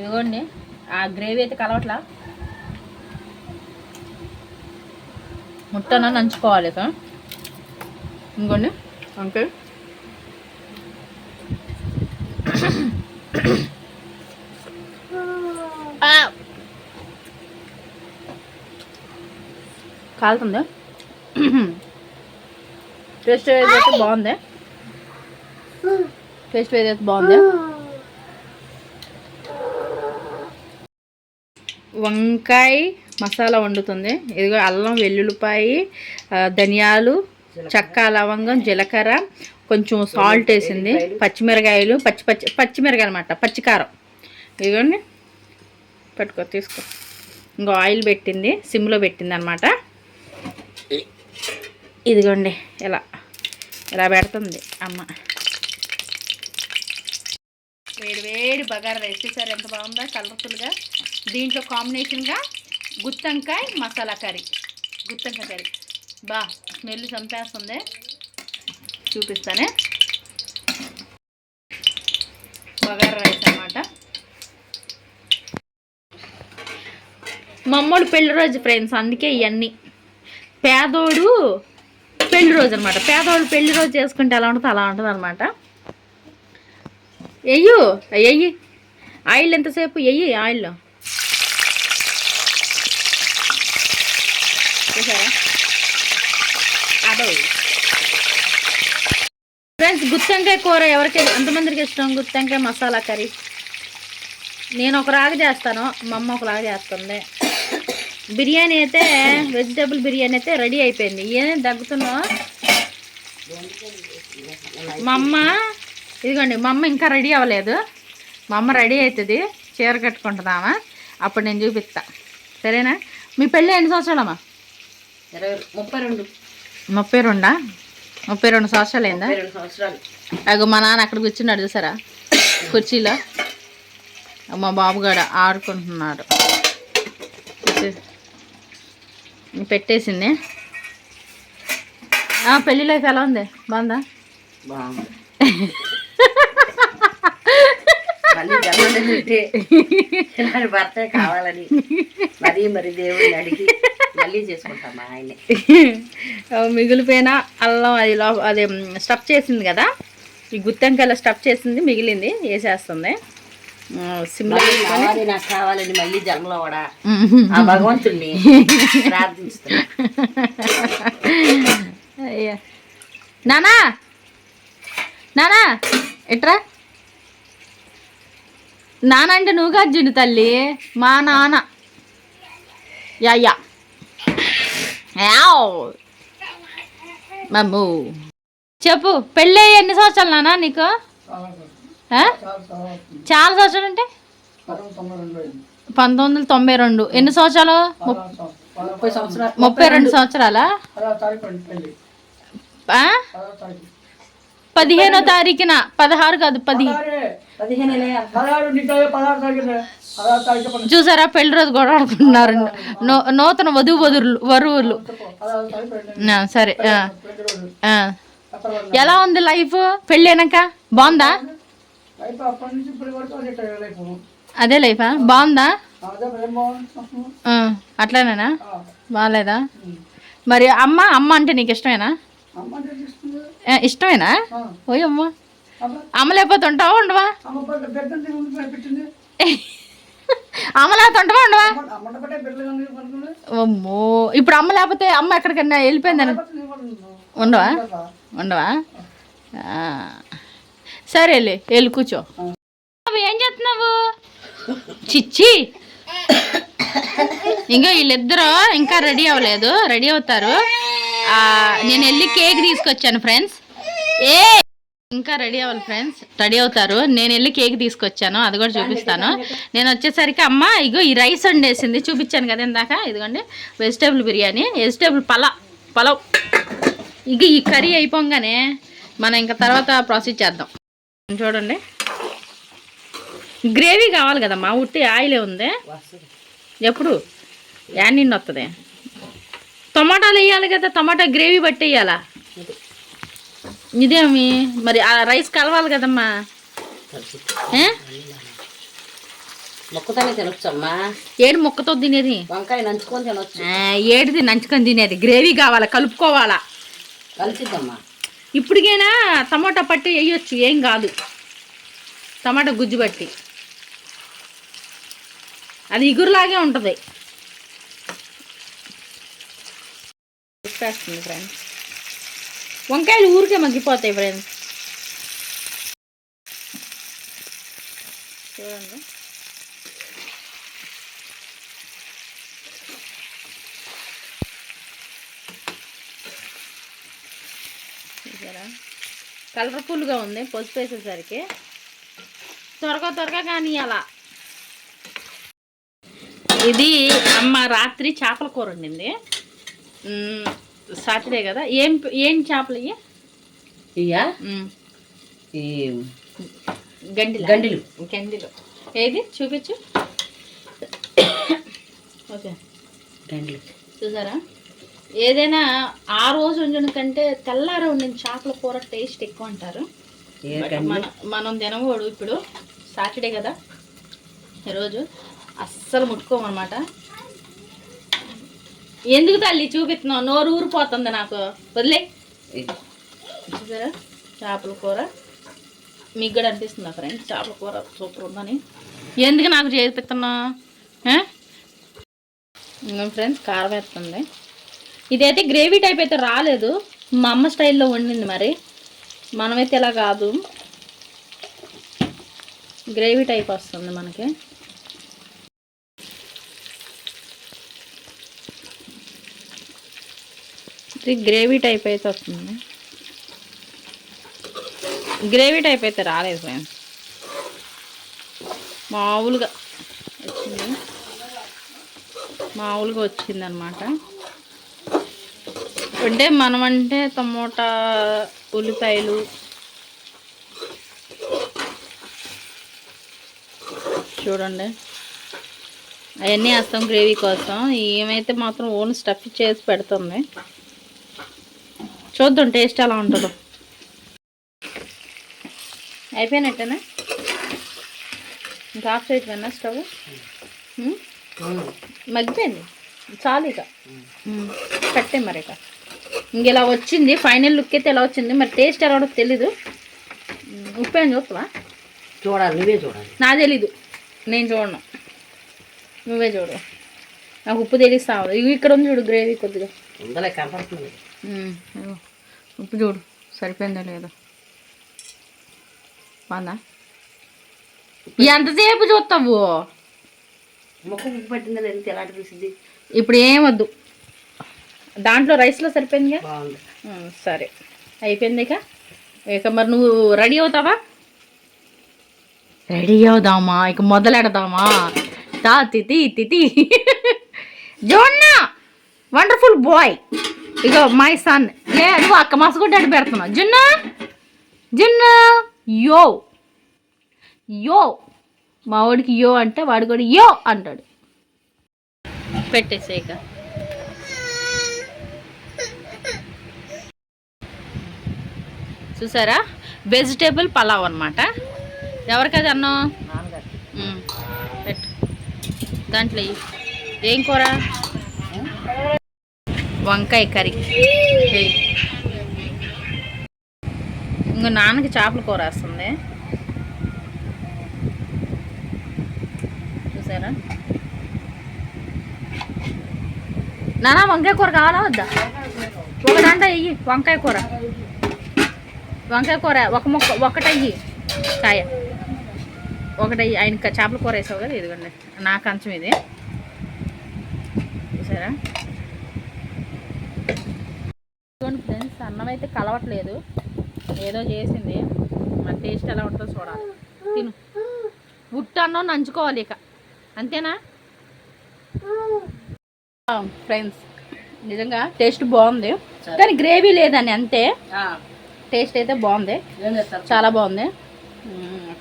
ఇదిగోండి ఆ గ్రేవీ అయితే కలవట్లా, ముట్టన నంచుకోవాలి ఇక. ఇంకోండి ఓకే, కాలుతుంది. టేస్ట్ ఏదైతే బాగుంది, టేస్ట్ ఏదైతే బాగుంది. వంకాయ మసాలా వండుతుంది. ఇదిగో అల్లం, వెల్లుల్లిపాయి, ధనియాలు, చెక్క, లవంగం, జీలకర్ర, కొంచెం సాల్ట్ వేసింది, పచ్చిమిరకాయలు, పచ్చిమిరకాయలు అన్నమాట, పచ్చికారం. ఇదిగోండి పట్టుకో, తీసుకో. ఇంకో ఆయిల్ పెట్టింది, సిమ్లో పెట్టింది అనమాట. ఇదిగోండి ఇలా పెడుతుంది అమ్మ. వేడి వేడి బగారా రైస్ చూసారు ఎంత బాగుందో కలర్ఫుల్గా. దీంట్లో కాంబినేషన్గా గుత్తొంకాయ మసాలా కర్రీ, గుత్తొంకాయ కర్రీ స్మెల్ చంపేస్తుంది. చూపిస్తానే, బగారా రైస్ అన్నమాట. మా అమ్మోడు పెళ్లి రోజు ఫ్రెండ్స్, అందుకే ఇవన్నీ. పేదోడు పెళ్లి రోజు అనమాట. పేదోడు పెళ్లి రోజు చేసుకుంటే ఎలా ఉంటుందో అలా ఉంటుంది అనమాట. ఎయ్యి ఆయిల్ ఎంతసేపు ఎయ్యి ఆయిల్లో చూసారా. అదో ఫ్రెండ్స్, గుత్తొంకాయ కూర ఎవరికి ఎంతమందికి ఇష్టం? గుత్తొంకాయ మసాలా కర్రీ నేను ఒకలాగా చేస్తాను, మా అమ్మ ఒకలాగా చేస్తుంది. బిర్యానీ అయితే, వెజిటేబుల్ బిర్యానీ అయితే రెడీ అయిపోయింది. ఏం దగ్గుతున్నా మా అమ్మ? ఇదిగోండి మా అమ్మ ఇంకా రెడీ అవ్వలేదు. మా అమ్మ రెడీ అవుతుంది, చీర కట్టుకుంటుందామా, అప్పుడు నేను చూపిస్తా, సరేనా? మీ పెళ్ళి ఎన్ని సంవత్సరాలమ్మా? 32. 32 సంవత్సరాలు అయిందా? అగో మా నాన్న అక్కడ కూర్చున్నాడు చూసారా కుర్చీలో. మా బాబుగాడు ఆడుకుంటున్నాడు. పెట్టేసింది. పెళ్లి లైఫ్ ఎలా ఉంది? బాగుందా? భర్త కావాలని మరి దేవుడిని అడిగి మళ్ళీ చేసుకుంటామా ఆయనే. మిగిలిపోయిన అల్లం అది స్టఫ్ చేసింది కదా, ఈ గుత్తొంకాయలో స్టఫ్ చేసింది మిగిలింది వేసేస్తుంది. నాకు కావాలని మళ్ళీ జన్మలో కూడా ఆ భగవంతుడిని ప్రార్థిస్తున్నా. అయ్యా నానా నానా ఎట్రా, నాన్న అంటే నువ్వు కాదు జున్ను తల్లి, మా నాన్న. యా మమ్ము చెప్పు, పెళ్ళి ఎన్ని సంవత్సరాలు నాన్న నీకు? చాలా సంవత్సరాలు అంటే 1992. ఎన్ని సంవత్సరాలు? 32 సంవత్సరాలా? 15వ తారీఖున, 16 కాదు 15. చూసారా, పెళ్లి రోజు గొడవ ఆడుకుంటున్నారు నూతన వరువులు. సరే, ఎలా ఉంది లైఫ్ పెళ్ళి అయినాక? బాగుందా? అదే లైఫా? బాగుందా? అట్లానేనా? బాగాలేదా? మరి అమ్మ అంటే నీకు ఇష్టమేనా? ఇష్టమేనా? ఓయ్ అమ్మ, అమ్మ లేకపోతే ఉంటావా ఉండవా? అమ్మ లేకపోతే ఉంటావా ఉండవా? అమ్మో, ఇప్పుడు అమ్మ లేకపోతే అమ్మ ఎక్కడికన్నా వెళ్ళిపోయిందని ఉండవా? సరే వెళ్ళి కూర్చో. ఏం చేస్తున్నావు? చిచ్చి, ఇంకా వీళ్ళిద్దరూ ఇంకా రెడీ అవ్వలేదు, రెడీ అవుతారు. నేను వెళ్ళి కేక్ తీసుకొచ్చాను ఫ్రెండ్స్. ఇంకా రెడీ అవ్వాలి ఫ్రెండ్స్, రెడీ అవుతారు. నేను వెళ్ళి కేక్ తీసుకొచ్చాను, అది కూడా చూపిస్తాను. నేను వచ్చేసరికి అమ్మ ఇగో ఈ రైస్ వండేసింది, చూపించాను కదా ఇందాక. ఇదిగోండి వెజిటేబుల్ బిర్యానీ, వెజిటేబుల్ పలావ్. ఇక ఈ కర్రీ అయిపోగానే మనం ఇంకా తర్వాత ప్రాసెస్ చేద్దాం. చూడండి, గ్రేవీ కావాలి కదమ్మా, ఉట్టి ఆయిలే ఉంది. ఎప్పుడు నిన్న వస్తుంది? టమాటాలు వేయాలి కదా, టమాటా గ్రేవీ బట్టి వేయాలా? ఇదేమి మరి ఆ రైస్ కలవాలి కదమ్మా. మొక్కతోనే తినొచ్చు అమ్మా. ఏడు ముక్కతో తినేది, వంకాయ నంచుకొని తినొచ్చు. ఏడిది నంచుకొని తినేది. గ్రేవీ కావాలా, కలుపుకోవాలా. కలిసిద్దమ్మా. ఇప్పటికైనా టమాటా పట్టి వేయొచ్చు, ఏం కాదు. టమాటా గుజ్జు పట్టి అది ఇగురులాగే ఉంటుంది. ఉప్పేస్తుంది ఫ్రెండ్స్. వంకాయలు ఊరికే మగ్గిపోతాయి ఫ్రెండ్స్. చూడండి, చూసారా కలర్ఫుల్గా ఉంది. పసుపు వేసేసరికి త్వరగా కానీ అలా. ఇది అమ్మ రాత్రి చేపల కూర వండింది. సాటర్డే కదా. ఏం చేపలు ఇవి? ఇయ్యా ఈ గండిలు. ఏది చూపించు. ఓకే, గండిలు. చూసారా, ఏదైనా ఆ రోజు వండిన కంటే తెల్లార వండిన చేపల కూర టేస్ట్ ఎక్కువ అంటారు. మనం తినకూడదు. ఇప్పుడు సాటర్డే కదా, ఈరోజు అస్సలు ముట్టుకోమన్నమాట. ఎందుకు తల్లి చూపిస్తున్నావు? నోరు ఊరిపోతుంది నాకు, వదిలే. చూసారా చేపల కూర. మీకు కూడా అనిపిస్తుందా ఫ్రెండ్స్ చేపల కూర సూపర్ ఉందని? ఎందుకు నాకు చేపిస్తున్నావు? ఇంకా ఫ్రెండ్స్ కారం వేస్తుంది. ఇదైతే గ్రేవీ టైప్ అయితే రాలేదు, మా అమ్మ స్టైల్లో వండింది. మరి మనమైతే ఇలా కాదు, గ్రేవీ టైప్ వస్తుంది మనకి. ఇది గ్రేవీ టైప్ అయితే వస్తుంది, గ్రేవీ టైప్ అయితే రాలేదు ఫ్రెండ్స్. మామూలుగా వచ్చిందనమాట. అంటే మనం అంటే టమోటా, ఉల్లిపాయలు, చూడండి అవన్నీ వేస్తాం గ్రేవీ కోసం. ఏమైతే మాత్రం ఓన్ స్టఫ్ చేసి పెడుతుంది. చూద్దాం టేస్ట్ ఎలా ఉంటుందో. అయిపోయినట్టేనా? ఇంకా ఆఫ్ చేయకపోయినా స్టవ్? మగ్గిపోయింది చాలు. ఇక కట్టే మరి. ఇక ఇంకెలా వచ్చింది ఫైనల్ లుక్ అయితే ఎలా వచ్చింది మరి. టేస్ట్ ఎలా ఉంటుందో తెలీదు. ఉప్పు ఏం చూస్తావా? చూడాలి, నువ్వే చూడాలి. నాకు తెలీదు, నేను చూడను, నువ్వే చూడు. నాకు ఉప్పు తెలుస్తావు. ఇవి ఇక్కడ ఉంది చూడు గ్రేవీ కొద్దిగా కనపడుతుంది. ఉప్పు చూడు సరిపోయిందా లేదా. బాగుందా? ఎంతసేపు చూస్తావు? ముక్క ఉప్పు పట్టిందా ఎంత ఎలాంటి చూసింది? ఇప్పుడు ఏమొద్దు, దాంట్లో రైస్లో సరిపోయిందిగా. సరే అయిపోయింది. ఇక మరి నువ్వు రెడీ అవుతావా? రెడీ అవుదామా? ఇక మొదలెడదామా? తితి జోన్నా వండర్ఫుల్ బాయ్. ఇక మై సన్. నువ్వు అక్క మసగుడ్డ పెడుతున్నావు. జున్ను యో మా వాడికి యో అంటే వాడు కూడా యో అంటాడు. పెట్టేసే. ఇక చూసారా వెజిటేబుల్ పలావ్ అనమాట. ఎవరికది అన్నం? పెట్టు. దాంట్లో ఏం కూర? వంకాయ కర్రీ. ఇంకో నాన్నకి చేపల కూర వస్తుంది. చూసారా నాన్న వంకాయ కూర కావాలా వద్దా? ఒకటంట వెయ్యి వంకాయ కూర. ఒక ముక్క ఒకటయ్యి కాయ ఒకటయ్యి. ఆయన చేపల కూర వేసావు కదా, ఇదిగోండి నా కంచం ఇది. చూసారా ఫ్రెండ్స్, అన్నం అయితే కలవట్లేదు, ఏదో చేసింది. మన టేస్ట్ ఎలా ఉంటుందో చూడాలి. తిను. ఉట్టు అన్నం నంచుకోవాలి ఇక, అంతేనా ఫ్రెండ్స్? నిజంగా టేస్ట్ బాగుంది, కానీ గ్రేవీ లేదని అంతే. టేస్ట్ అయితే బాగుంది, చాలా బాగుంది.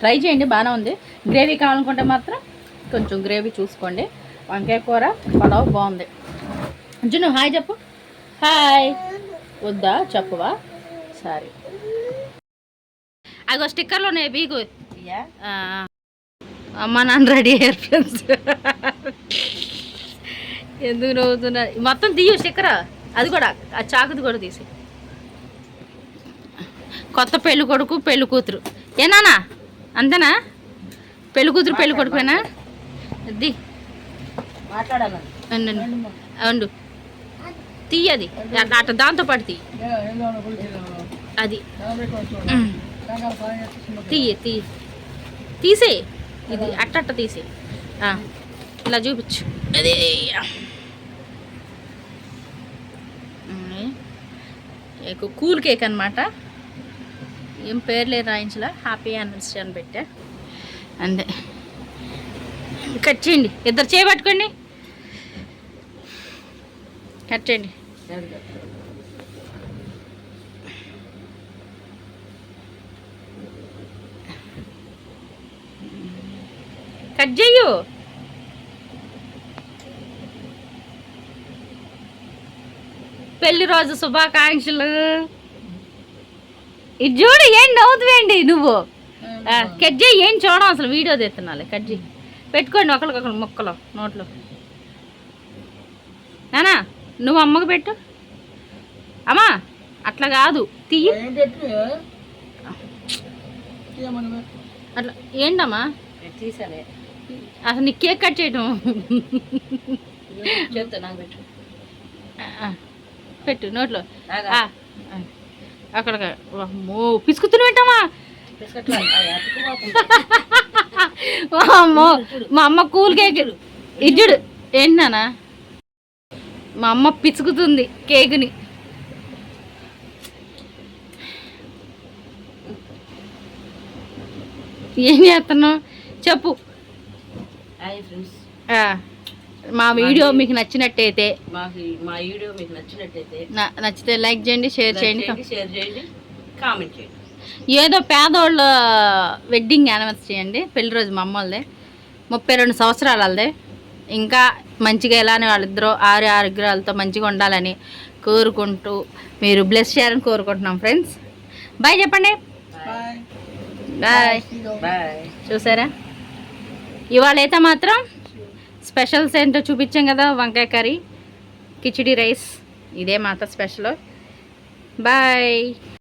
ట్రై చేయండి, బాగానే ఉంది. గ్రేవీ కావాలనుకుంటే మాత్రం కొంచెం గ్రేవీ చూసుకోండి. వంకాయ కూర పలావ్ బాగుంది. జున్ను హాయ్ చెప్పు. హాయ్ వద్దా చెప్పవా? సరే. అగో స్టిక్కర్లోనే బీగు. అమ్మ నాన్న రెడీ అయ్యారు ఫ్రెండ్స్. ఎందుకు నవ్వుతున్నారు? మొత్తం తీయు స్టిక్కర్, అది కూడా ఆ చాకుది కూడా తీసి. కొత్త పెళ్ళి కొడుకు పెళ్ళి కూతురు ఏనానా? అంతేనా? పెళ్ళి కూతురు పెళ్ళి కొడుకునా? అది అండు తీయది అట్ట దాంతో పాటు తీయి. అది తీసే, ఇది అట్ట తీసే, ఇలా చూపించు. అదే కూల్ కేక్ అనమాట. ఏం పేర్లే రాయించలా, హ్యాపీ యానివర్సరీ అని పెట్టా అంతే. కట్ చేయండి, ఇద్దరు చేయబట్టుకోండి, కట్ చేయండి. కట్ చెయ్యు. పెళ్లి రోజు శుభాకాంక్షలు. ఇది చూడు, ఏం నవ్వుతువేండి నువ్వు? కట్ చేయి, ఏం చూడం అసలు, వీడియో తీస్తున్నాలే. కట్ చేయి, పెట్టుకోండి ఒకరికొకరు ముక్కలు నోట్లో. నానా నువ్వు అమ్మకు పెట్టు. అమ్మా అట్లా కాదు, తీయి అట్లా. ఏంటమ్మా తీసానే అసలు నీ కేక్ కట్ చేయటం? పెట్టు నోట్లో. అక్కడ పిసుకుతున్నా పెట్టమ్మా. మా అమ్మ కూల్ కేక్ ఇడ్జుడు. ఏంటి నానా? మా అమ్మ పిసుకుతుంది కేకుని. ఏం చేస్తున్నావు చెప్పు. మా వీడియో మీకు నచ్చినట్టయితే నచ్చితే లైక్ చేయండి, షేర్ చేయండి, కామెంట్ చేయండి. ఏదో పేదోళ్ళ వెడ్డింగ్ యానివర్సరీ అండి, పెళ్లి రోజు మా అమ్మోళ్ళదే, 32 సంవత్సరాలు వాళ్ళదే. ఇంకా మంచిగా ఎలానే వాళ్ళిద్దరూ ఆరోగ్యాలతో మంచిగా ఉండాలని కోరుకుంటూ మీరు బ్లెస్ చేయాలని కోరుకుంటున్నాం ఫ్రెండ్స్. బాయ్ చెప్పండి. బాయ్. చూసారా, ఇవాళ అయితే మాత్రం స్పెషల్స్ ఏంటో చూపించాం కదా. వంకాయ కర్రీ, కిచిడి రైస్, ఇదే మాత్రం స్పెషల్. బాయ్.